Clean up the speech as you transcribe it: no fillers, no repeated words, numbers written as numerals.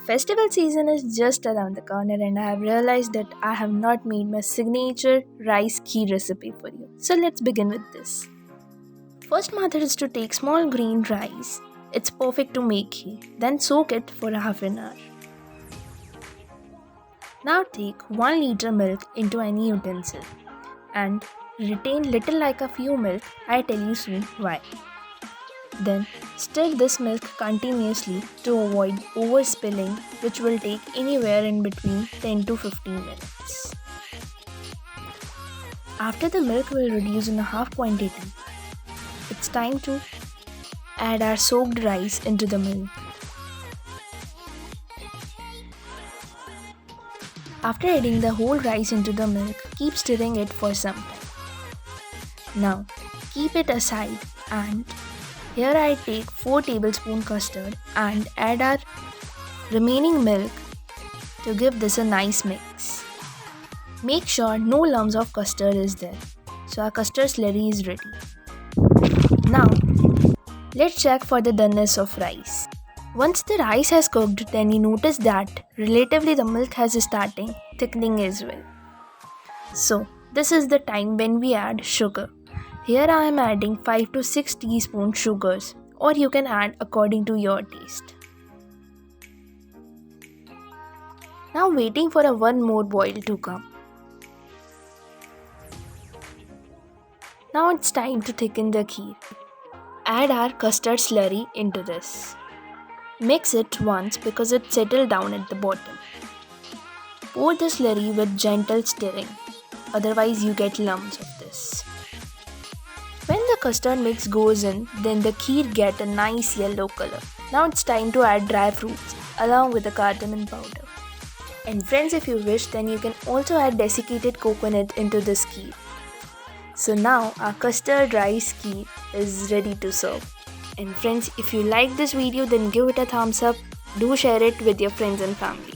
Festival season is just around the corner and I have realized that I have not made my signature rice kheer recipe for you. So let's begin with this. First method is to take small green rice. It's perfect to make kheer. Then soak it for half an hour. Now take 1 liter milk into any utensil and retain little like a few milk. I tell you soon why. Then stir this milk continuously to avoid overspilling, which will take anywhere in between 10 to 15 minutes. After the milk will reduce in a half quantity, it's time to add our soaked rice into the milk. After adding the whole rice into the milk, keep stirring it for some time. Now, keep it aside and here I take 4 tablespoons custard and add our remaining milk to give this a nice mix. Make sure no lumps of custard is there. So our custard slurry is ready. Now, let's check for the doneness of rice. Once the rice has cooked, then you notice that relatively the milk has started thickening as well. So, this is the time when we add sugar. Here I am adding 5 to 6 teaspoons sugars, or you can add according to your taste. Now waiting for a one more boil to come. Now it's time to thicken the kheer. Add our custard slurry into this. Mix it once because it settled down at the bottom. Pour the slurry with gentle stirring, otherwise you get lumps of this. When the custard mix goes in, then the kheer get a nice yellow color. Now it's time to add dry fruits along with the cardamom powder. And friends, if you wish, then you can also add desiccated coconut into this kheer. So now our custard rice kheer is ready to serve. And friends, if you like this video, then give it a thumbs up. Do share it with your friends and family.